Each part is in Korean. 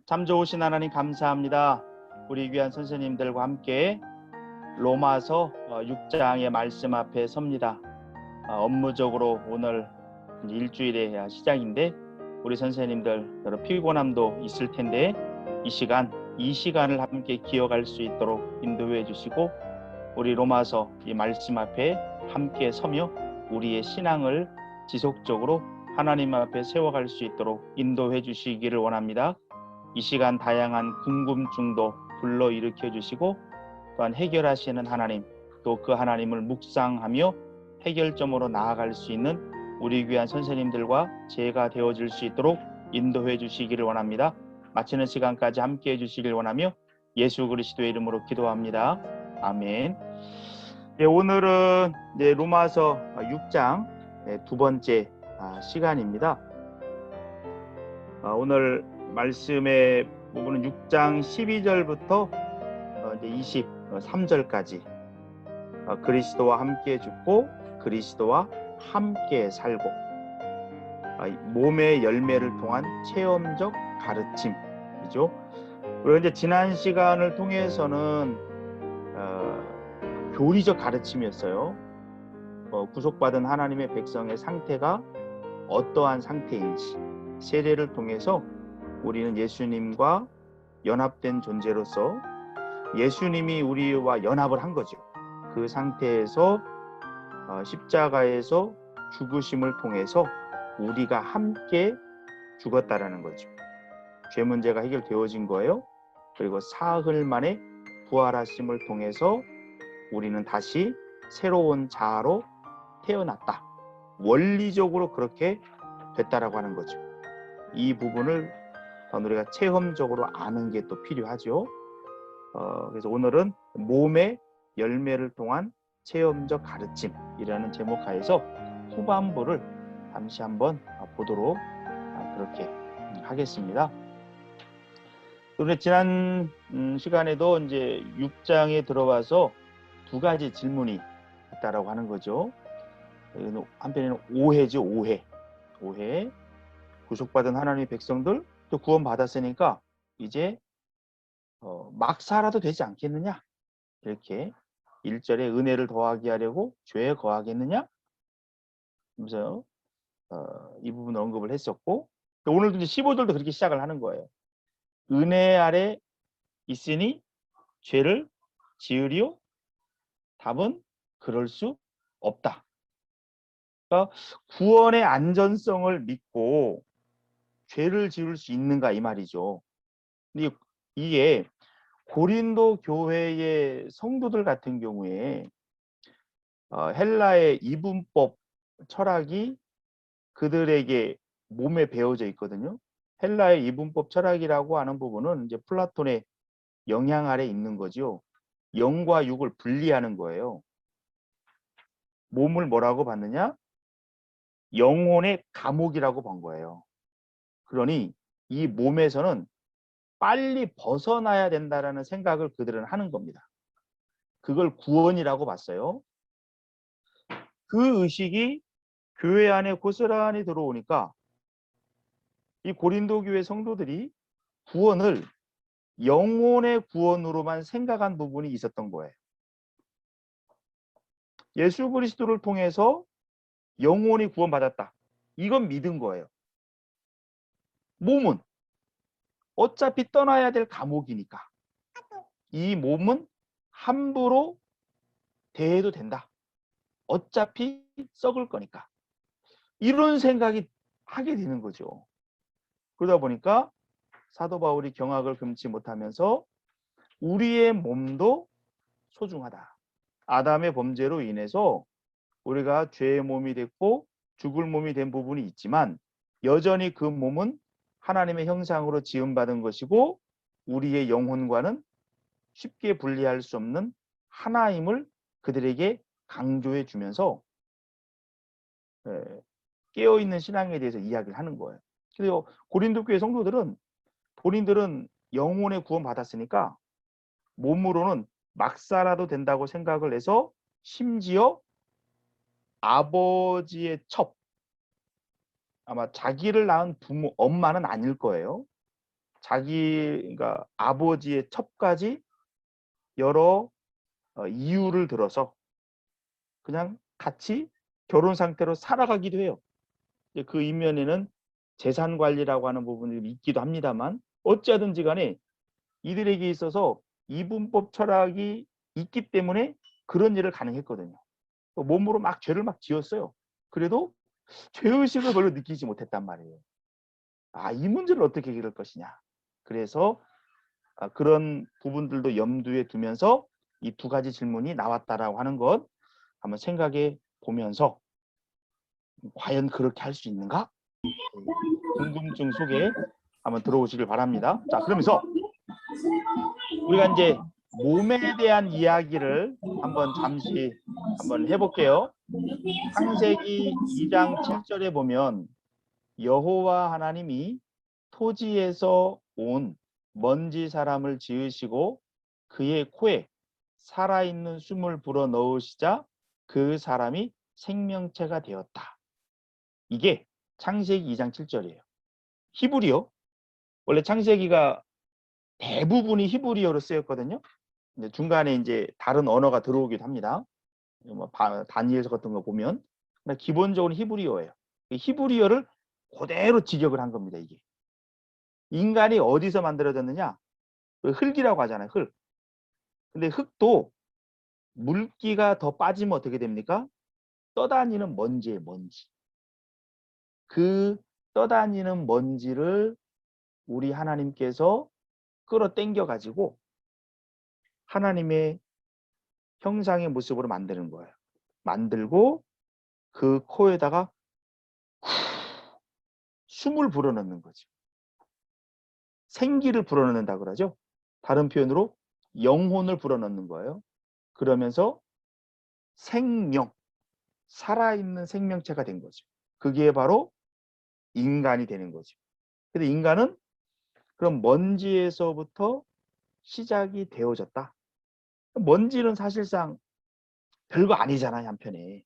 참 좋으신 하나님 감사합니다. 우리 귀한 선생님들과 함께 로마서 6장의 말씀 앞에 섭니다. 업무적으로 오늘 일주일의 시작인데 우리 선생님들 여러 피곤함도 있을 텐데 이 시간을 함께 기억할 수 있도록 인도해 주시고 우리 로마서 이 말씀 앞에 함께 서며 우리의 신앙을 지속적으로 하나님 앞에 세워갈 수 있도록 인도해 주시기를 원합니다. 이 시간 다양한 궁금증도 불러일으켜 주시고 또한 해결하시는 하나님, 또 그 하나님을 묵상하며 해결점으로 나아갈 수 있는 우리 귀한 선생님들과 제가 되어질 수 있도록 인도해 주시기를 원합니다. 마치는 시간까지 함께해 주시길 원하며 예수 그리스도의 이름으로 기도합니다. 아멘. 오늘은 로마서 6장 두 번째 시간입니다. 오늘 말씀의 부분은 6장 12절부터 23절까지 그리스도와 함께 죽고 그리스도와 함께 살고 몸의 열매를 통한 체험적 가르침이죠. 그리고 이제 지난 시간을 통해서는 교리적 가르침이었어요. 구속받은 하나님의 백성의 상태가 어떠한 상태인지 세례를 통해서 우리는 예수님과 연합된 존재로서 예수님이 우리와 연합을 한 거죠. 그 상태에서 십자가에서 죽으심을 통해서 우리가 함께 죽었다라는 거죠. 죄 문제가 해결되어진 거예요. 그리고 사흘 만에 부활하심을 통해서 우리는 다시 새로운 자아로 태어났다. 원리적으로 그렇게 됐다라고 하는 거죠. 이 부분을 우리가 체험적으로 아는 게 또 필요하죠. 그래서 오늘은 몸의 열매를 통한 체험적 가르침이라는 제목 하에서 후반부를 잠시 한번 보도록 그렇게 하겠습니다. 그런데 지난 시간에도 이제 6장에 들어와서 두 가지 질문이 있다라고 하는 거죠. 한편에는 오해죠, 오해. 구속받은 하나님의 백성들 또 구원받았으니까 이제 막 살아도 되지 않겠느냐, 이렇게 1절에 은혜를 더하게 하려고 죄에 거하겠느냐 하면서 이 부분 언급을 했었고, 오늘도 이제 15절도 그렇게 시작을 하는 거예요. 은혜 아래 있으니 죄를 지으리요? 답은 그럴 수 없다. 그러니까 구원의 안전성을 믿고 죄를 지을 수 있는가 이 말이죠. 근데 이게 고린도 교회의 성도들 같은 경우에 헬라의 이분법 철학이 그들에게 몸에 배어져 있거든요. 헬라의 이분법 철학이라고 하는 부분은 이제 플라톤의 영향 아래 있는 거죠. 영과 육을 분리하는 거예요. 몸을 뭐라고 봤느냐? 영혼의 감옥이라고 본 거예요. 그러니 이 몸에서는 빨리 벗어나야 된다라는 생각을 그들은 하는 겁니다. 그걸 구원이라고 봤어요. 그 의식이 교회 안에 고스란히 들어오니까 이 고린도 교회 성도들이 구원을 영혼의 구원으로만 생각한 부분이 있었던 거예요. 예수 그리스도를 통해서 영혼이 구원받았다. 이건 믿은 거예요. 몸은 어차피 떠나야 될 감옥이니까 이 몸은 함부로 대해도 된다. 어차피 썩을 거니까. 이런 생각이 하게 되는 거죠. 그러다 보니까 사도 바울이 경악을 금치 못하면서 우리의 몸도 소중하다. 아담의 범죄로 인해서 우리가 죄의 몸이 됐고 죽을 몸이 된 부분이 있지만 여전히 그 몸은 하나님의 형상으로 지음받은 것이고 우리의 영혼과는 쉽게 분리할 수 없는 하나임을 그들에게 강조해 주면서 깨어있는 신앙에 대해서 이야기를 하는 거예요. 그래서 고린도 교회 성도들은 본인들은 영혼의 구원 받았으니까 몸으로는 막 살아도 된다고 생각을 해서 심지어 아버지의 첩, 아마 자기를 낳은 부모, 엄마는 아닐 거예요. 자기가 아버지의 첩까지 여러 이유를 들어서 그냥 같이 결혼 상태로 살아가기도 해요. 그 이면에는 재산 관리라고 하는 부분이 있기도 합니다만 어찌하든지 간에 이들에게 있어서 이분법 철학이 있기 때문에 그런 일을 가능했거든요. 몸으로 막 죄를 막 지었어요. 그래도 죄의식을 별로 느끼지 못했단 말이에요. 이 문제를 어떻게 해결할 것이냐. 그래서 그런 부분들도 염두에 두면서 이 두 가지 질문이 나왔다라고 하는 것 한번 생각해 보면서 과연 그렇게 할 수 있는가? 궁금증 속에 한번 들어오시길 바랍니다. 자, 그러면서 우리가 이제 몸에 대한 이야기를 한번 잠시 한번 해볼게요. 창세기 2장 7절에 보면 여호와 하나님이 토지에서 온 먼지 사람을 지으시고 그의 코에 살아있는 숨을 불어 넣으시자 그 사람이 생명체가 되었다. 이게 창세기 2장 7절이에요. 히브리어. 원래 창세기가 대부분이 히브리어로 쓰였거든요. 중간에 이제 다른 언어가 들어오기도 합니다. 뭐 다니엘서 같은 거 보면 기본적으로 히브리어예요. 히브리어를 그대로 직역을 한 겁니다. 이게 인간이 어디서 만들어졌느냐? 흙이라고 하잖아요. 흙. 근데 흙도 물기가 더 빠지면 어떻게 됩니까? 떠다니는 먼지예요. 먼지. 그 떠다니는 먼지를 우리 하나님께서 끌어당겨 가지고 하나님의 형상의 모습으로 만드는 거예요. 만들고 그 코에다가 숨을 불어넣는 거죠. 생기를 불어넣는다 그러죠. 다른 표현으로 영혼을 불어넣는 거예요. 그러면서 생명, 살아있는 생명체가 된 거죠. 그게 바로 인간이 되는 거죠. 근데 인간은 그럼 먼지에서부터 시작이 되어졌다. 먼지는 사실상 별거 아니잖아요, 한편에.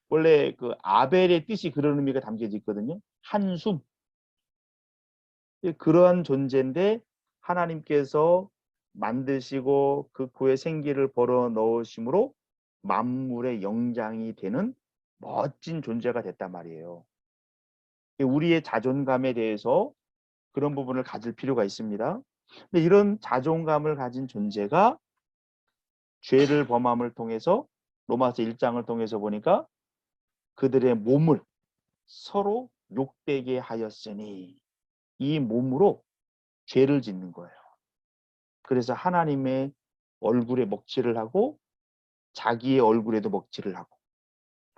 원래 그 아벨의 뜻이 그런 의미가 담겨져 있거든요. 한숨. 그러한 존재인데 하나님께서 만드시고 그 코에 생기를 벌어 넣으심으로 만물의 영장이 되는 멋진 존재가 됐단 말이에요. 우리의 자존감에 대해서 그런 부분을 가질 필요가 있습니다. 근데 이런 자존감을 가진 존재가 죄를 범함을 통해서 로마서 1장을 통해서 보니까 그들의 몸을 서로 욕되게 하였으니 이 몸으로 죄를 짓는 거예요. 그래서 하나님의 얼굴에 먹칠을 하고 자기의 얼굴에도 먹칠을 하고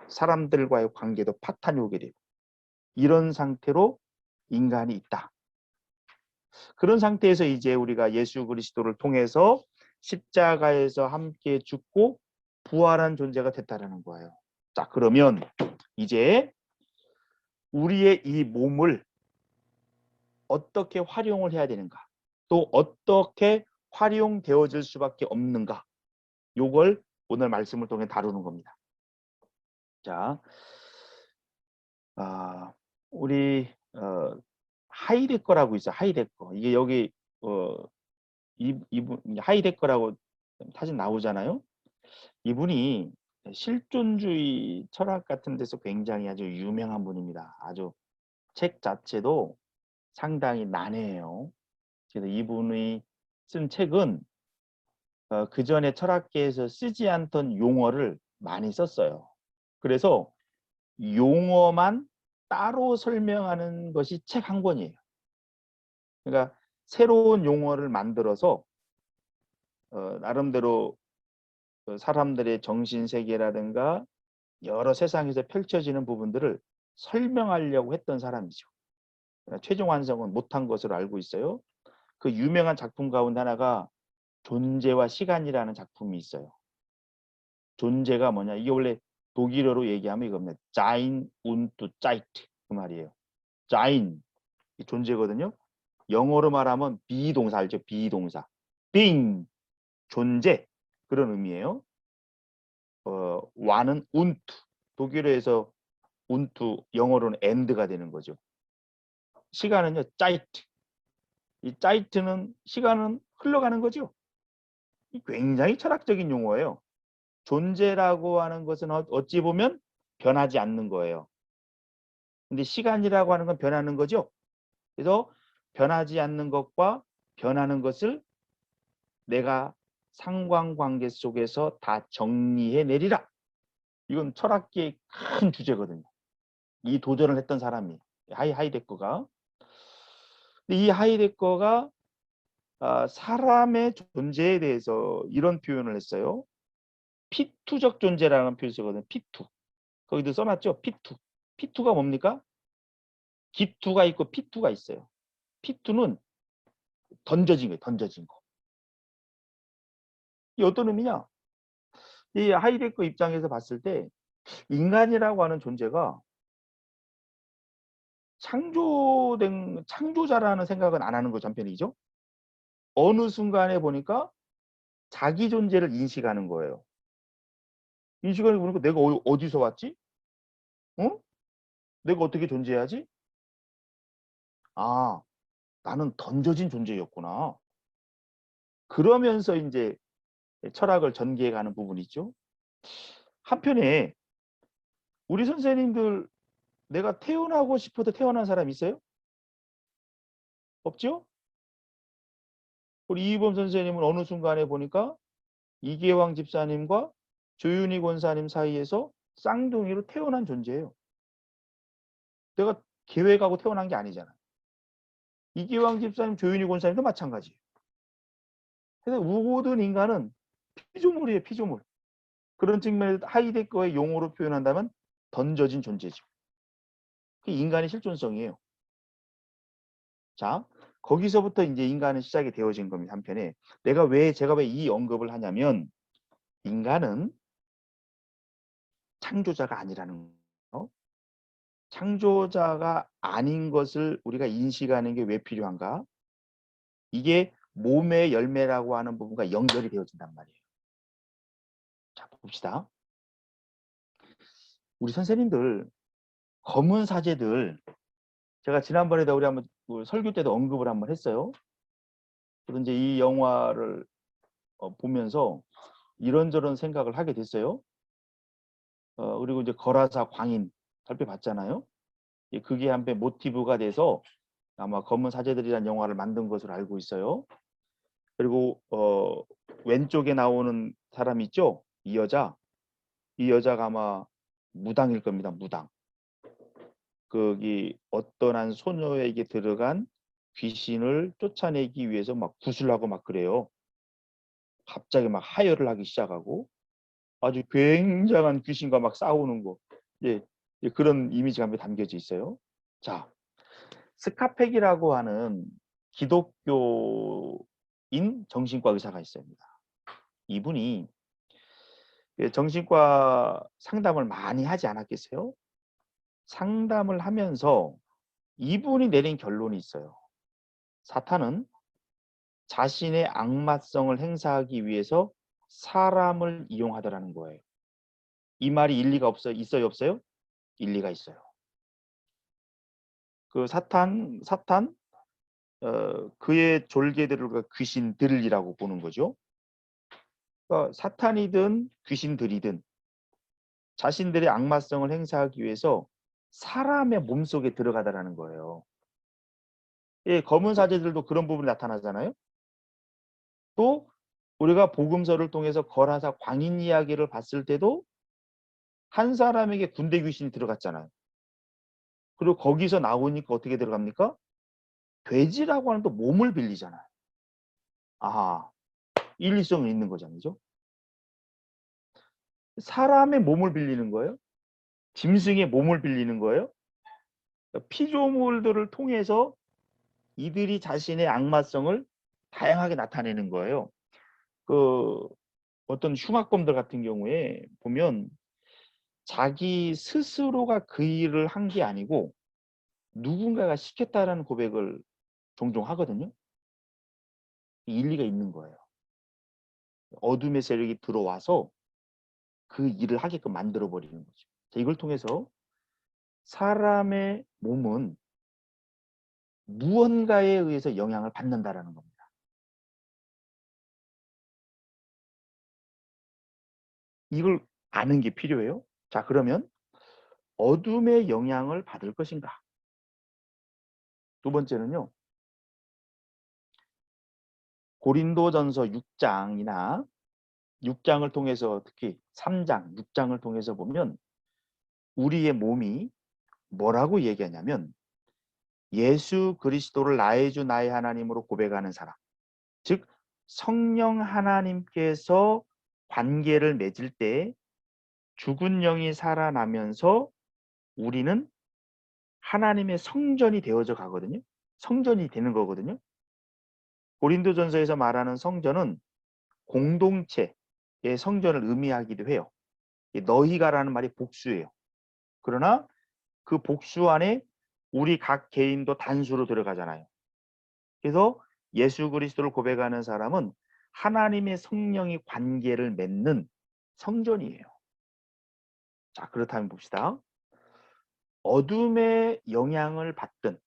사람들과의 관계도 파탄이 오게 되고 이런 상태로 인간이 있다. 그런 상태에서 이제 우리가 예수 그리스도를 통해서 십자가에서 함께 죽고 부활한 존재가 됐다라는 거예요. 자, 그러면 이제 우리의 이 몸을 어떻게 활용을 해야 되는가? 또 어떻게 활용되어질 수밖에 없는가? 요걸 오늘 말씀을 통해 다루는 겁니다. 자, 우리 하이데거라고 있어. 하이데거. 이게 여기 이분 하이데거라고 사진 나오잖아요. 이분이 실존주의 철학 같은 데서 굉장히 아주 유명한 분입니다. 아주 책 자체도 상당히 난해해요. 그래서 이분이 쓴 책은 그 전에 철학계에서 쓰지 않던 용어를 많이 썼어요. 그래서 용어만 따로 설명하는 것이 책 한 권이에요. 그러니까 새로운 용어를 만들어서 나름대로 사람들의 정신세계라든가 여러 세상에서 펼쳐지는 부분들을 설명하려고 했던 사람이죠. 최종 완성은 못한 것으로 알고 있어요. 그 유명한 작품 가운데 하나가 존재와 시간이라는 작품이 있어요. 존재가 뭐냐? 이게 원래 독일어로 얘기하면 이겁니다. Sein und Zeit 그 말이에요. Sein 존재거든요. 영어로 말하면 비동사 알죠? 비동사. being 존재 그런 의미예요. 와는 und 독일어에서 und 영어로는 and가 되는 거죠. 시간은요 Zeit 이 짜이트는 시간은 흘러가는 거죠. 이 굉장히 철학적인 용어예요. 존재라고 하는 것은 어찌 보면 변하지 않는 거예요. 근데 시간이라고 하는 건 변하는 거죠. 그래서 변하지 않는 것과 변하는 것을 내가 상관관계 속에서 다 정리해 내리라. 이건 철학계의 큰 주제거든요. 이 도전을 했던 사람이 하이데거가. 이 하이데거가 사람의 존재에 대해서 이런 표현을 했어요. 피투적 존재라는 표현을 쓰거든요. 피투. 거기도 써놨죠. 피투. 피투가 뭡니까? 기투가 있고 피투가 있어요. 피투는 던져진 거예요. 던져진 거. 이 어떤 의미냐? 이 하이데거 입장에서 봤을 때 인간이라고 하는 존재가 창조자라는 생각은 안 하는 거죠. 한편이죠. 어느 순간에 보니까 자기 존재를 인식하는 거예요. 인식하는 거 보니까 내가 어디서 왔지? 어? 내가 어떻게 존재하지? 아, 나는 던져진 존재였구나. 그러면서 이제 철학을 전개해가는 부분이 있죠. 한편에 우리 선생님들 내가 태어나고 싶어도 태어난 사람 있어요? 없죠? 우리 이범 선생님은 어느 순간에 보니까 이계왕 집사님과 조윤희 권사님 사이에서 쌍둥이로 태어난 존재예요. 내가 계획하고 태어난 게 아니잖아. 이계왕 집사님, 조윤희 권사님도 마찬가지예요. 그래서 모든 인간은 피조물이에요, 피조물. 그런 측면에서 하이데거의 용어로 표현한다면 던져진 존재죠. 그게 인간의 실존성이에요. 자, 거기서부터 이제 인간은 시작이 되어진 겁니다. 한편에 제가 왜 이 언급을 하냐면 인간은 창조자가 아니라는 거. 창조자가 아닌 것을 우리가 인식하는 게 왜 필요한가? 이게 몸의 열매라고 하는 부분과 연결이 되어진단 말이에요. 자, 봅시다. 우리 선생님들 검은 사제들 제가 지난번에도 우리 한번 설교 때도 언급을 한번 했어요. 그래서 이제 이 영화를 보면서 이런저런 생각을 하게 됐어요. 그리고 이제 거라사 광인 살펴봤잖아요. 그게 한편 모티브가 돼서 아마 검은 사제들이라는 영화를 만든 것으로 알고 있어요. 그리고 왼쪽에 나오는 사람 있죠? 이 여자가 아마 무당일 겁니다. 무당. 거기 어떤 한 소녀에게 들어간 귀신을 쫓아내기 위해서 막 구슬하고 막 그래요. 갑자기 막 하혈을 하기 시작하고 아주 굉장한 귀신과 막 싸우는 거. 예, 그런 이미지가 한번 담겨져 있어요. 자, 스카펙이라고 하는 기독교인 정신과 의사가 있습니다. 이분이 정신과 상담을 많이 하지 않았겠어요? 상담을 하면서 이분이 내린 결론이 있어요. 사탄은 자신의 악마성을 행사하기 위해서 사람을 이용하더라는 거예요. 이 말이 일리가 있어요, 없어요? 일리가 있어요. 그 사탄 그의 졸개들을 귀신들이라고 보는 거죠. 그러니까 사탄이든 귀신들이든 자신들의 악마성을 행사하기 위해서 사람의 몸속에 들어가다라는 거예요. 예, 검은 사제들도 그런 부분이 나타나잖아요. 또 우리가 복음서를 통해서 거라사 광인 이야기를 봤을 때도 한 사람에게 군대 귀신이 들어갔잖아요. 그리고 거기서 나오니까 어떻게 들어갑니까? 돼지라고 하는 또 몸을 빌리잖아요. 아, 일리성은 있는 거잖아요. 사람의 몸을 빌리는 거예요. 짐승의 몸을 빌리는 거예요. 피조물들을 통해서 이들이 자신의 악마성을 다양하게 나타내는 거예요. 그 어떤 흉악범들 같은 경우에 보면 자기 스스로가 그 일을 한 게 아니고 누군가가 시켰다라는 고백을 종종 하거든요. 일리가 있는 거예요. 어둠의 세력이 들어와서 그 일을 하게끔 만들어 버리는 거죠. 이걸 통해서 사람의 몸은 무언가에 의해서 영향을 받는다라는 겁니다. 이걸 아는 게 필요해요. 자, 그러면 어둠의 영향을 받을 것인가? 두 번째는요. 고린도전서 6장이나 6장을 통해서 특히 3장, 6장을 통해서 보면 우리의 몸이 뭐라고 얘기하냐면 예수 그리스도를 나의 주 나의 하나님으로 고백하는 사람, 즉 성령 하나님께서 관계를 맺을 때 죽은 영이 살아나면서 우리는 하나님의 성전이 되어져 가거든요. 성전이 되는 거거든요. 고린도전서에서 말하는 성전은 공동체의 성전을 의미하기도 해요. 너희가라는 말이 복수예요. 그러나 그 복수 안에 우리 각 개인도 단수로 들어가잖아요. 그래서 예수 그리스도를 고백하는 사람은 하나님의 성령이 관계를 맺는 성전이에요. 자, 그렇다면 봅시다. 어둠의 영향을 받든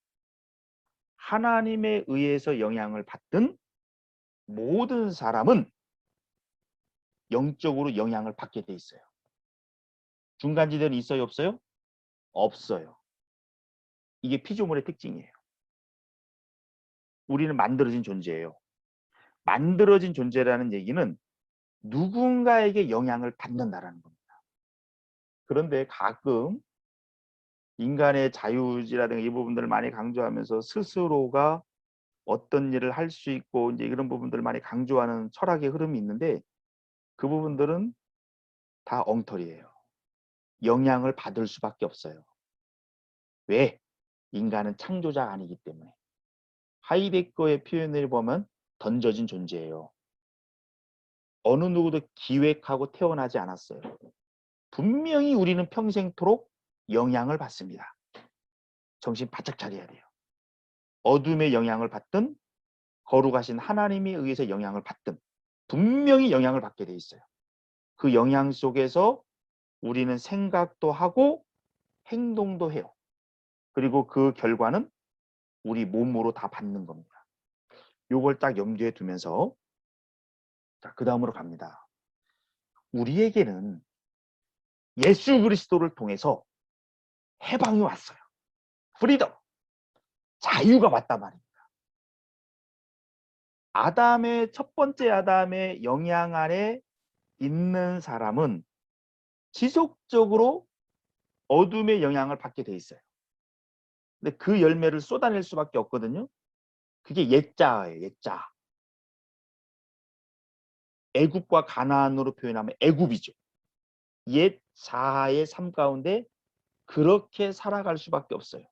하나님에 의해서 영향을 받든 모든 사람은 영적으로 영향을 받게 돼 있어요. 중간지대는 있어요, 없어요? 없어요. 이게 피조물의 특징이에요. 우리는 만들어진 존재예요. 만들어진 존재라는 얘기는 누군가에게 영향을 받는다라는 겁니다. 그런데 가끔 인간의 자유지라든가 이 부분들을 많이 강조하면서 스스로가 어떤 일을 할 수 있고 이제 이런 부분들을 많이 강조하는 철학의 흐름이 있는데 그 부분들은 다 엉터리예요. 영향을 받을 수밖에 없어요. 왜? 인간은 창조자가 아니기 때문에. 하이데거의 표현을 보면 던져진 존재예요. 어느 누구도 기획하고 태어나지 않았어요. 분명히 우리는 평생토록 영향을 받습니다. 정신 바짝 차려야 돼요. 어둠의 영향을 받든 거룩하신 하나님에 의해서 영향을 받든 분명히 영향을 받게 돼 있어요. 그 영향 속에서 우리는 생각도 하고 행동도 해요. 그리고 그 결과는 우리 몸으로 다 받는 겁니다. 요걸 딱 염두에 두면서 자, 그 다음으로 갑니다. 우리에게는 예수 그리스도를 통해서 해방이 왔어요. 프리덤, 자유가 왔단 말입니다. 아담의 첫 번째 아담의 영향 아래 있는 사람은 지속적으로 어둠의 영향을 받게 돼 있어요. 근데 그 열매를 쏟아낼 수밖에 없거든요. 그게 옛자예요. 옛자. 애굽과 가나안으로 표현하면 애굽이죠. 옛 자아의 삶 가운데 그렇게 살아갈 수밖에 없어요.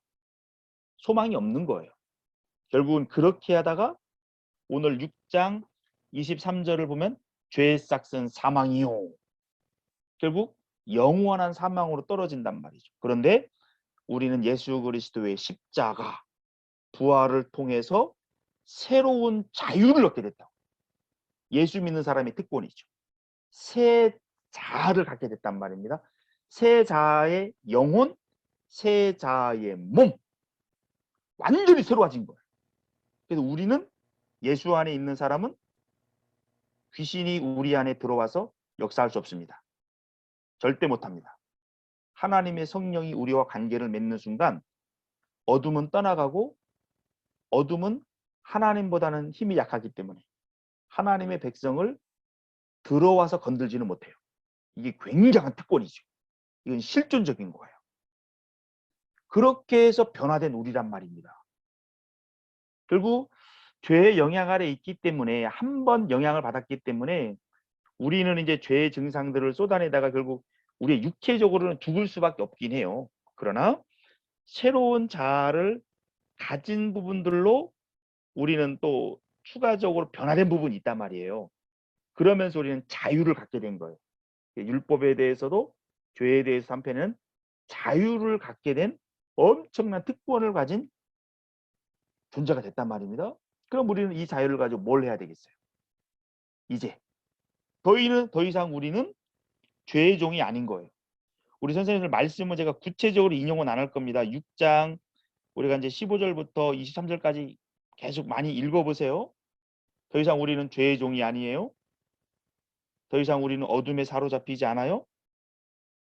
소망이 없는 거예요. 결국은 그렇게 하다가 오늘 6장 23절을 보면 죄의 싹은 사망이요. 결국 영원한 사망으로 떨어진단 말이죠. 그런데 우리는 예수 그리스도의 십자가 부활을 통해서 새로운 자유를 얻게 됐다. 예수 믿는 사람의 특권이죠. 새 자아를 갖게 됐단 말입니다. 새 자아의 영혼, 새 자아의 몸, 완전히 새로워진 거예요. 그래서 우리는 예수 안에 있는 사람은 귀신이 우리 안에 들어와서 역사할 수 없습니다. 절대 못합니다. 하나님의 성령이 우리와 관계를 맺는 순간 어둠은 떠나가고 어둠은 하나님보다는 힘이 약하기 때문에 하나님의 백성을 들어와서 건들지는 못해요. 이게 굉장한 특권이죠. 이건 실존적인 거예요. 그렇게 해서 변화된 우리란 말입니다. 결국 죄의 영향 아래 있기 때문에 한 번 영향을 받았기 때문에 우리는 이제 죄의 증상들을 쏟아내다가 결국 우리의 육체적으로는 죽을 수밖에 없긴 해요. 그러나 새로운 자아를 가진 부분들로 우리는 또 추가적으로 변화된 부분이 있단 말이에요. 그러면서 우리는 자유를 갖게 된 거예요. 율법에 대해서도 죄에 대해서 한편은 자유를 갖게 된 엄청난 특권을 가진 존재가 됐단 말입니다. 그럼 우리는 이 자유를 가지고 뭘 해야 되겠어요? 이제 더 이상 우리는 죄의 종이 아닌 거예요. 우리 선생님들 말씀을 제가 구체적으로 인용은 안 할 겁니다. 6장 우리가 이제 15절부터 23절까지 계속 많이 읽어보세요. 더 이상 우리는 죄의 종이 아니에요. 더 이상 우리는 어둠에 사로잡히지 않아요.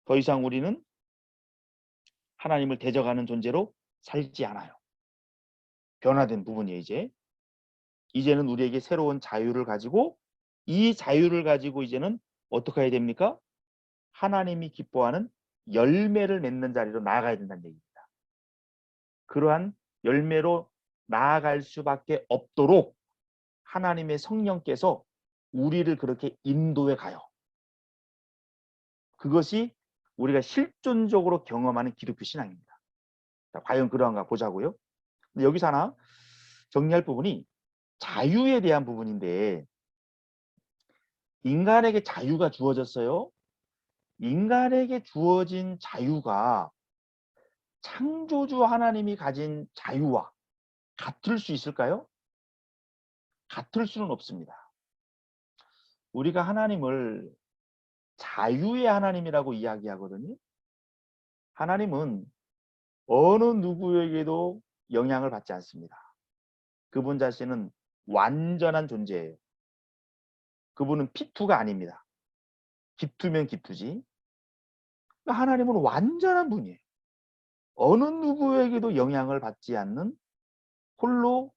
더 이상 우리는 하나님을 대적하는 존재로 살지 않아요. 변화된 부분이에요. 이제는 우리에게 새로운 자유를 가지고, 이 자유를 가지고 이제는 어떻게 해야 됩니까? 하나님이 기뻐하는 열매를 맺는 자리로 나아가야 된다는 얘기입니다. 그러한 열매로 나아갈 수밖에 없도록 하나님의 성령께서 우리를 그렇게 인도해 가요. 그것이 우리가 실존적으로 경험하는 기독교 신앙입니다. 자, 과연 그러한가 보자고요. 근데 여기서 하나 정리할 부분이 자유에 대한 부분인데, 인간에게 자유가 주어졌어요. 인간에게 주어진 자유가 창조주 하나님이 가진 자유와 같을 수 있을까요? 같을 수는 없습니다. 우리가 하나님을 자유의 하나님이라고 이야기하거든요. 하나님은 어느 누구에게도 영향을 받지 않습니다. 그분 자신은 완전한 존재예요. 그분은 피투가 아닙니다. 기투면 기투지. 하나님은 완전한 분이에요. 어느 누구에게도 영향을 받지 않는 홀로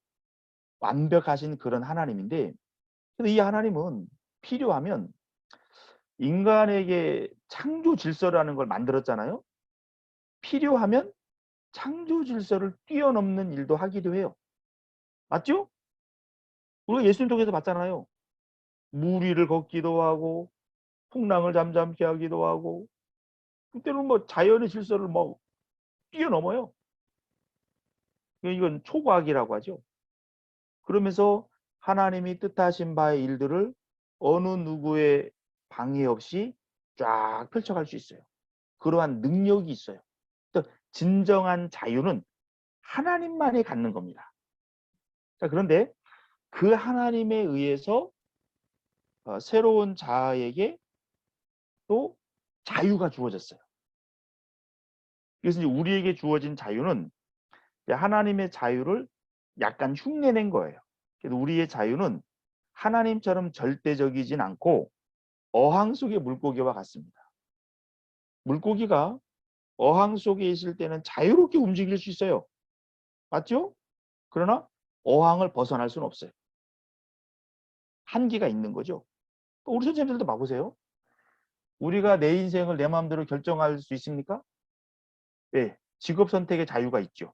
완벽하신 그런 하나님인데, 이 하나님은 필요하면 인간에게 창조 질서라는 걸 만들었잖아요. 필요하면 창조 질서를 뛰어넘는 일도 하기도 해요. 맞죠? 우리가 예수님 통해서 봤잖아요. 물 위를 걷기도 하고 풍랑을 잠잠케 하기도 하고, 그때는 뭐 자연의 질서를 뭐 뛰어넘어요. 이건 초과학이라고 하죠. 그러면서 하나님이 뜻하신 바의 일들을 어느 누구의 방해 없이 쫙 펼쳐갈 수 있어요. 그러한 능력이 있어요. 진정한 자유는 하나님만이 갖는 겁니다. 자, 그런데 그 하나님에 의해서 새로운 자에게 또 자유가 주어졌어요. 그래서 이제 우리에게 주어진 자유는 하나님의 자유를 약간 흉내낸 거예요. 그래서 우리의 자유는 하나님처럼 절대적이진 않고 어항 속의 물고기와 같습니다. 물고기가 어항 속에 있을 때는 자유롭게 움직일 수 있어요. 맞죠? 그러나 어항을 벗어날 수는 없어요. 한계가 있는 거죠. 우리 선생님들도 봐보세요. 우리가 내 인생을 내 마음대로 결정할 수 있습니까? 네. 직업 선택의 자유가 있죠.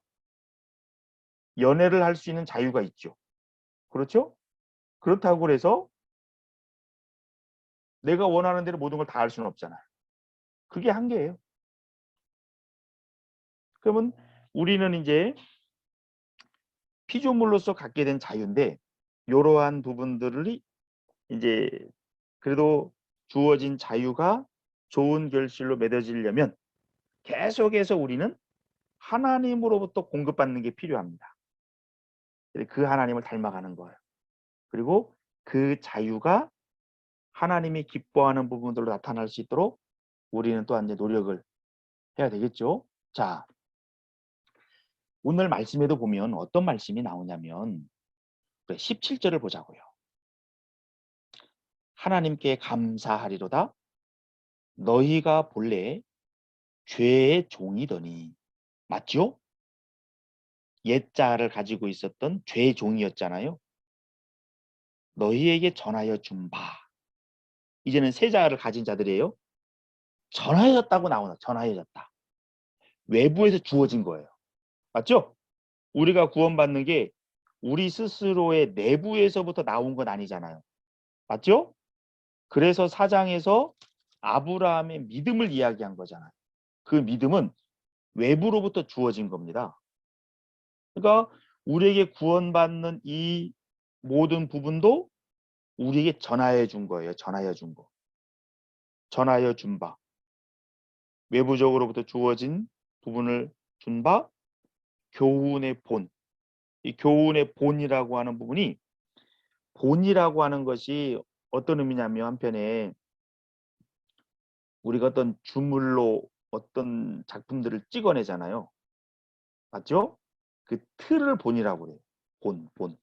연애를 할 수 있는 자유가 있죠. 그렇죠? 그렇다고 해서 내가 원하는 대로 모든 걸 다 할 수는 없잖아요. 그게 한계예요. 그러면 우리는 이제 피조물로서 갖게 된 자유인데, 이러한 부분들이 이제 그래도 주어진 자유가 좋은 결실로 맺어지려면 계속해서 우리는 하나님으로부터 공급받는 게 필요합니다. 그 하나님을 닮아가는 거예요. 그리고 그 자유가 하나님이 기뻐하는 부분들로 나타날 수 있도록 우리는 또한 이제 노력을 해야 되겠죠. 자, 오늘 말씀에도 보면 어떤 말씀이 나오냐면 17절을 보자고요. 하나님께 감사하리로다. 너희가 본래 죄의 종이더니. 맞죠? 옛자를 가지고 있었던 죄의 종이었잖아요. 너희에게 전하여 준 바. 이제는 새 자를 가진 자들이에요. 전하여졌다고 나오나. 전하여졌다. 외부에서 주어진 거예요. 맞죠? 우리가 구원받는 게 우리 스스로의 내부에서부터 나온 건 아니잖아요. 맞죠? 그래서 4장에서 아브라함의 믿음을 이야기한 거잖아요. 그 믿음은 외부로부터 주어진 겁니다. 그러니까 우리에게 구원받는 이 모든 부분도 우리에게 전하여 준 거예요. 전하여 준 거. 전하여 준 바. 외부적으로부터 주어진 부분을 준 바, 교훈의 본. 이 교훈의 본이라고 하는 부분이, 본이라고 하는 것이 어떤 의미냐면, 한편에 우리가 어떤 주물로 어떤 작품들을 찍어내잖아요. 맞죠? 그 틀을 본이라고 그래요. 본.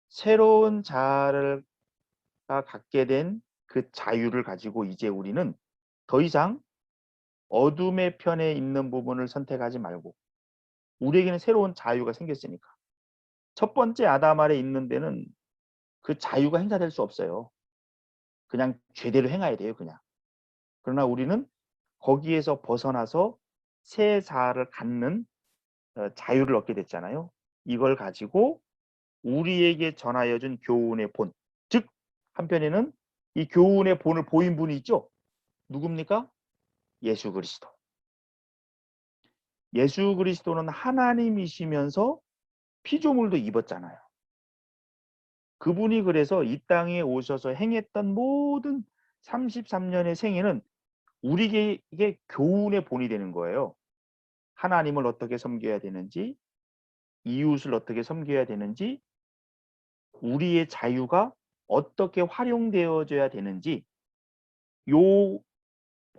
새로운 자아를 갖게 된 그 자유를 가지고 이제 우리는 더 이상 어둠의 편에 있는 부분을 선택하지 말고 우리에게는 새로운 자유가 생겼으니까. 첫 번째 아담 아래 있는 데는 그 자유가 행사될 수 없어요. 그냥 죄대로 행해야 돼요, 그냥. 그러나 우리는 거기에서 벗어나서 새 자아를 갖는 자유를 얻게 됐잖아요. 이걸 가지고 우리에게 전하여 준 교훈의 본. 즉 한편에는 이 교훈의 본을 보인 분이 있죠. 누굽니까? 예수 그리스도. 예수 그리스도는 하나님이시면서 피조물도 입었잖아요. 그분이 그래서 이 땅에 오셔서 행했던 모든 33년의 생애는 우리에게 교훈의 본이 되는 거예요. 하나님을 어떻게 섬겨야 되는지, 이웃을 어떻게 섬겨야 되는지, 우리의 자유가 어떻게 활용되어져야 되는지 요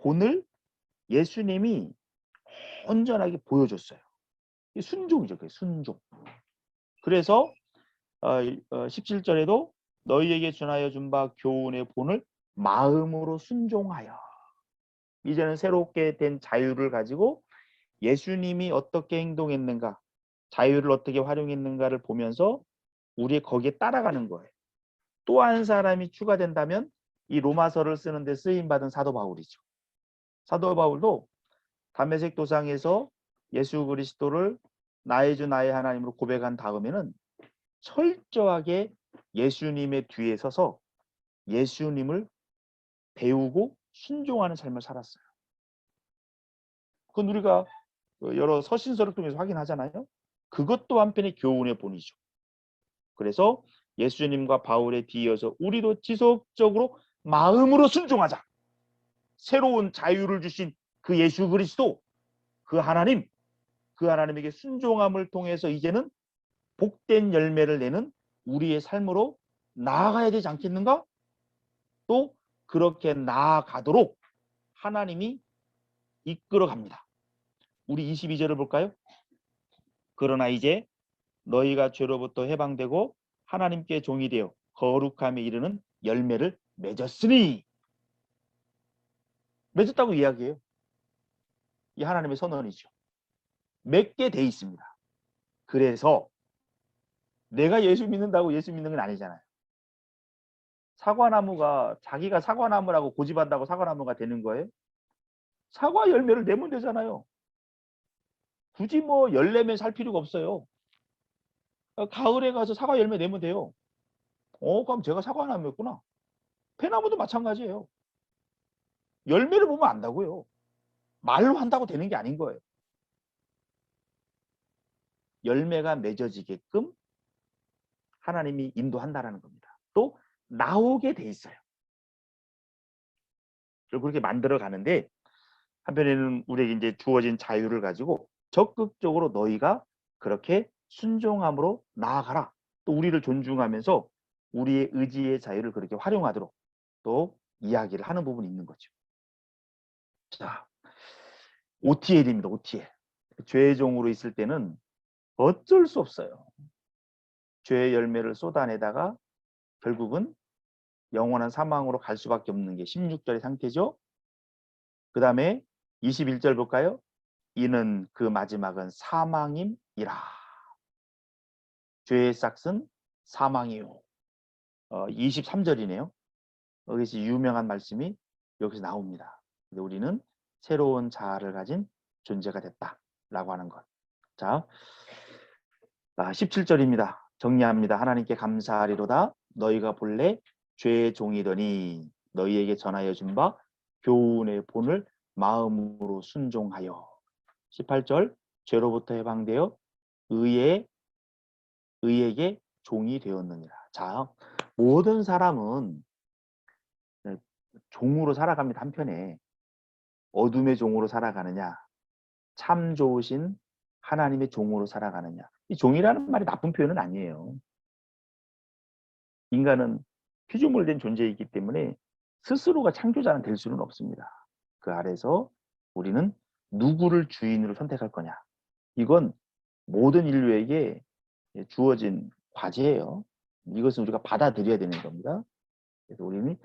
본을 예수님이 온전하게 보여줬어요. 순종이죠. 그게 순종. 그래서 17절에도 너희에게 전하여 준 바 교훈의 본을 마음으로 순종하여. 이제는 새롭게 된 자유를 가지고 예수님이 어떻게 행동했는가, 자유를 어떻게 활용했는가를 보면서 우리 거기에 따라가는 거예요. 또 한 사람이 추가된다면 이 로마서를 쓰는데 쓰임받은 사도 바울이죠. 사도 바울도 담메색 도상에서 예수 그리스도를 나의 주 나의 하나님으로 고백한 다음에는 철저하게 예수님의 뒤에 서서 예수님을 배우고 순종하는 삶을 살았어요. 그건 우리가 여러 서신서를 통해서 확인하잖아요. 그것도 한편의 교훈의 본이죠. 그래서 예수님과 바울에 뒤이어서 우리도 지속적으로 마음으로 순종하자. 새로운 자유를 주신 그 예수 그리스도, 그 하나님, 그 하나님에게 순종함을 통해서 이제는 복된 열매를 내는 우리의 삶으로 나아가야 되지 않겠는가? 또 그렇게 나아가도록 하나님이 이끌어 갑니다. 우리 22절을 볼까요? 그러나 이제 너희가 죄로부터 해방되고 하나님께 종이 되어 거룩함에 이르는 열매를 맺었으니. 맺었다고 이야기해요. 이 하나님의 선언이죠. 맺게 돼 있습니다. 그래서 내가 예수 믿는다고 예수 믿는 건 아니잖아요. 사과나무가 자기가 사과나무라고 고집한다고 사과나무가 되는 거예요? 사과 열매를 내면 되잖아요. 굳이 뭐 열매면 살 필요가 없어요. 가을에 가서 사과 열매 내면 돼요. 그럼 제가 사과나무였구나. 배나무도 마찬가지예요. 열매를 보면 안다고요. 말로 한다고 되는 게 아닌 거예요. 열매가 맺어지게끔 하나님이 인도한다라는 겁니다. 또 나오게 돼 있어요. 그렇게 만들어 가는데 한편에는 우리에게 이제 주어진 자유를 가지고 적극적으로 너희가 그렇게 순종함으로 나아가라. 또 우리를 존중하면서 우리의 의지의 자유를 그렇게 활용하도록 또 이야기를 하는 부분이 있는 거죠. 자, OTL입니다. OTL. 죄의 종으로 있을 때는 어쩔 수 없어요. 죄의 열매를 쏟아내다가 결국은 영원한 사망으로 갈 수밖에 없는 게 16절의 상태죠. 그 다음에 21절 볼까요? 이는 그 마지막은 사망임이라. 죄의 싹은 사망이요. 23절이네요. 여기서 유명한 말씀이 여기서 나옵니다. 근데 우리는 새로운 자아를 가진 존재가 됐다라고 하는 것. 자, 17절입니다. 정리합니다. 하나님께 감사하리로다. 너희가 본래 죄의 종이더니 너희에게 전하여 준 바 교훈의 본을 마음으로 순종하여. 18절 죄로부터 해방되어 의에게 종이 되었느니라. 자, 모든 사람은 종으로 살아갑니다. 한편에 어둠의 종으로 살아가느냐, 참 좋으신 하나님의 종으로 살아가느냐. 이 종이라는 말이 나쁜 표현은 아니에요. 인간은 피조물된 존재이기 때문에 스스로가 창조자는 될 수는 없습니다. 그 아래서 우리는 누구를 주인으로 선택할 거냐. 이건 모든 인류에게 주어진 과제예요. 이것은 우리가 받아들여야 되는 겁니다. 그래서 우리는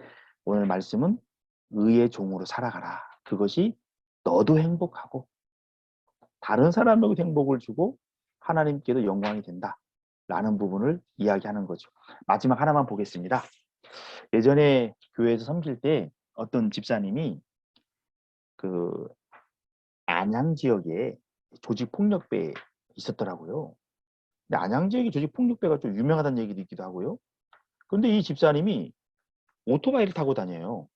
오늘 말씀은 의의 종으로 살아가라. 그것이 너도 행복하고 다른 사람에게도 행복을 주고 하나님께도 영광이 된다. 라는 부분을 이야기하는 거죠. 마지막 하나만 보겠습니다. 예전에 교회에서 섬길 때 어떤 집사님이 그 안양 지역에 조직 폭력배 있었더라고요. 근데 안양 지역에 조직 폭력배가 좀 유명하다는 얘기도 있기도 하고요. 근데 이 집사님이 오토바이를 타고 다녀요.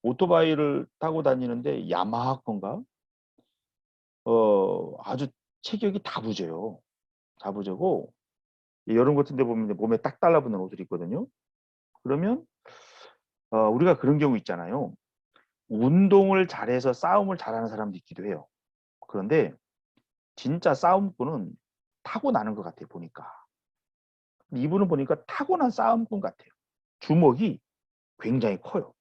오토바이를 타고 다니는데 야마하 건가? 아주 체격이 다부져요. 다부져고 여름 같은 데 보면 몸에 딱 달라붙는 옷을 입거든요. 그러면 우리가 그런 경우 있잖아요. 운동을 잘해서 싸움을 잘하는 사람도 있기도 해요. 그런데 진짜 싸움꾼은 타고나는 것 같아요. 보니까. 이분은 보니까 타고난 싸움꾼 같아요. 주먹이 굉장히 커요.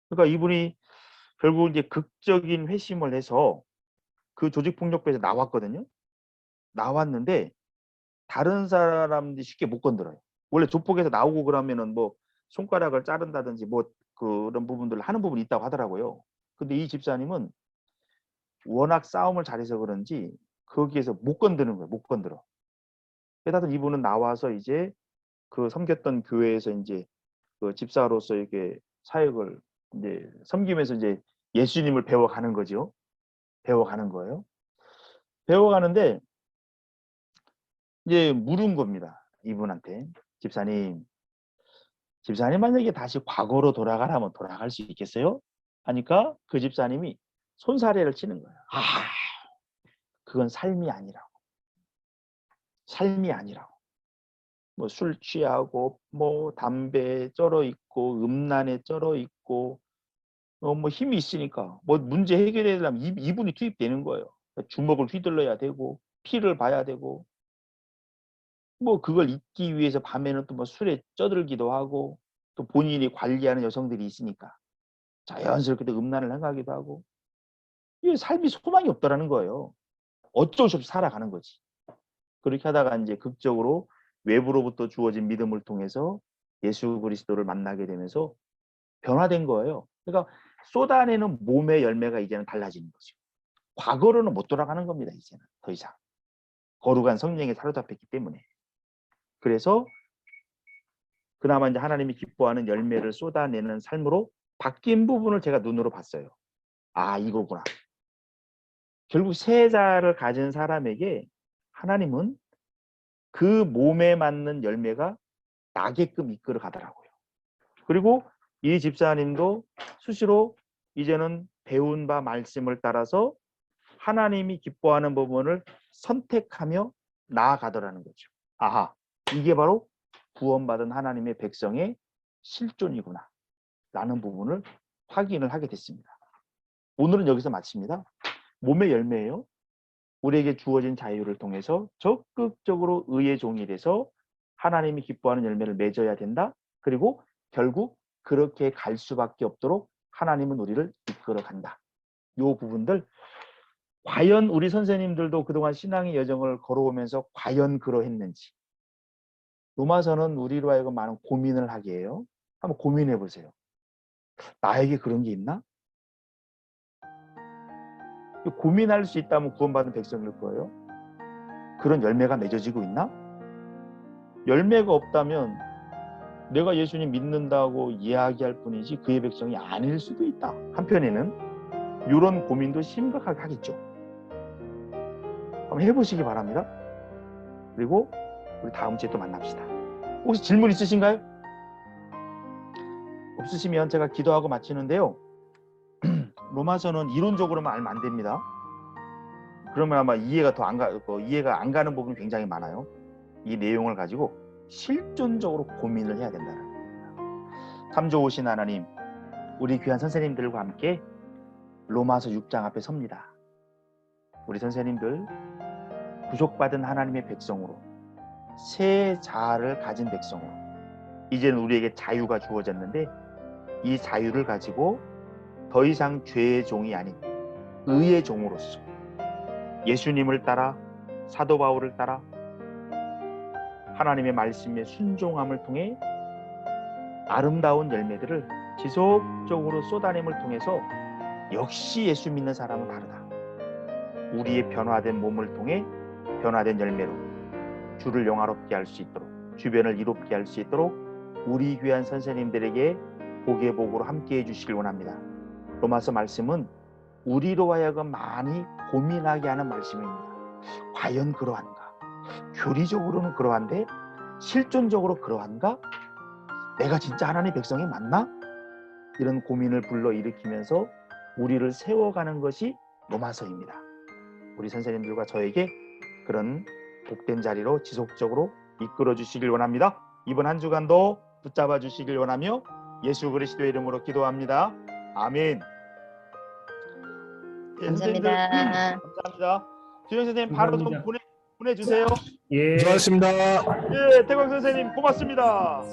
그러니까 이분이 결국 이제 극적인 회심을 해서 그 조직폭력배에서 나왔거든요. 나왔는데 다른 사람들이 쉽게 못 건드려요. 원래 조폭에서 나오고 그러면은 뭐 손가락을 자른다든지 뭐 그런 부분들을 하는 부분이 있다고 하더라고요. 근데 이 집사님은 워낙 싸움을 잘해서 그런지 거기에서 못 건드는 거예요. 못 건드려. 그러다 이분은 나와서 이제 그 섬겼던 교회에서 이제 그 집사로서 이렇게 사역을 이제 섬기면서 이제 예수님을 배워가는 거죠. 배워가는 거예요. 배워가는데 이제 물은 겁니다. 이분한테. 집사님 만약에 다시 과거로 돌아가라면 돌아갈 수 있겠어요? 하니까 그 집사님이 손사래를 치는 거예요. 그건 삶이 아니라고. 삶이 아니라고. 뭐 술 취하고 뭐 담배에 쩔어 있고 음란에 쩔어 있고 뭐 힘이 있으니까 뭐 문제 해결하려면 이분이 투입되는 거예요. 주먹을 휘둘러야 되고 피를 봐야 되고 뭐 그걸 잊기 위해서 밤에는 또 뭐 술에 쩌들기도 하고 또 본인이 관리하는 여성들이 있으니까 자연스럽게 또 음란을 행하기도 하고 이 삶이 소망이 없더라는 거예요. 어쩔 수 없이 살아가는 거지. 그렇게 하다가 이제 극적으로 외부로부터 주어진 믿음을 통해서 예수 그리스도를 만나게 되면서 변화된 거예요. 그러니까 쏟아내는 몸의 열매가 이제는 달라지는 거죠. 과거로는 못 돌아가는 겁니다. 이제는 더 이상. 거룩한 성령에 사로잡혔기 때문에. 그래서 그나마 이제 하나님이 기뻐하는 열매를 쏟아내는 삶으로 바뀐 부분을 제가 눈으로 봤어요. 아, 이거구나. 결국 세자를 가진 사람에게 하나님은 그 몸에 맞는 열매가 나게끔 이끌어 가더라고요. 그리고 이 집사님도 수시로 이제는 배운 바 말씀을 따라서 하나님이 기뻐하는 부분을 선택하며 나아가더라는 거죠. 아하, 이게 바로 구원받은 하나님의 백성의 실존이구나 라는 부분을 확인을 하게 됐습니다. 오늘은 여기서 마칩니다. 몸의 열매예요. 우리에게 주어진 자유를 통해서 적극적으로 의의 종이 돼서 하나님이 기뻐하는 열매를 맺어야 된다. 그리고 결국 그렇게 갈 수밖에 없도록 하나님은 우리를 이끌어 간다. 이 부분들 과연 우리 선생님들도 그동안 신앙의 여정을 걸어오면서 과연 그러했는지 로마서는 우리로 하여금 많은 고민을 하게 해요. 한번 고민해 보세요. 나에게 그런 게 있나? 고민할 수 있다면 구원받은 백성일 거예요. 그런 열매가 맺어지고 있나? 열매가 없다면 내가 예수님 믿는다고 이야기할 뿐이지 그의 백성이 아닐 수도 있다. 한편에는 이런 고민도 심각하게 하겠죠. 한번 해보시기 바랍니다. 그리고 우리 다음 주에 또 만납시다. 혹시 질문 있으신가요? 없으시면 제가 기도하고 마치는데요. 로마서는 이론적으로만 알면 안 됩니다. 그러면 아마 이해가 안 가는 부분이 굉장히 많아요. 이 내용을 가지고 실존적으로 고민을 해야 된다는 겁니다. 참 좋으신 하나님, 우리 귀한 선생님들과 함께 로마서 6장 앞에 섭니다. 우리 선생님들 구속받은 하나님의 백성으로 새 자아를 가진 백성으로 이제는 우리에게 자유가 주어졌는데 이 자유를 가지고 더 이상 죄의 종이 아닌 의의 종으로서 예수님을 따라 사도 바울을 따라 하나님의 말씀에 순종함을 통해 아름다운 열매들을 지속적으로 쏟아냄을 통해서 역시 예수 믿는 사람은 다르다. 우리의 변화된 몸을 통해 변화된 열매로 주를 영화롭게 할 수 있도록, 주변을 이롭게 할 수 있도록 우리 귀한 선생님들에게 복의 복으로 함께 해주시길 원합니다. 로마서 말씀은 우리로 하여금 많이 고민하게 하는 말씀입니다. 과연 그러한가? 교리적으로는 그러한데 실존적으로 그러한가? 내가 진짜 하나님의 백성이 맞나? 이런 고민을 불러일으키면서 우리를 세워가는 것이 로마서입니다. 우리 선생님들과 저에게 그런 복된 자리로 지속적으로 이끌어 주시길 원합니다. 이번 한 주간도 붙잡아 주시길 원하며 예수 그리스도의 이름으로 기도합니다. 아멘. 예, 선생님들 감사합니다. 감사합니다. 주영 선생님 바로 좀 보내주세요. 예. 수고하셨습니다. 예, 태광 선생님 고맙습니다.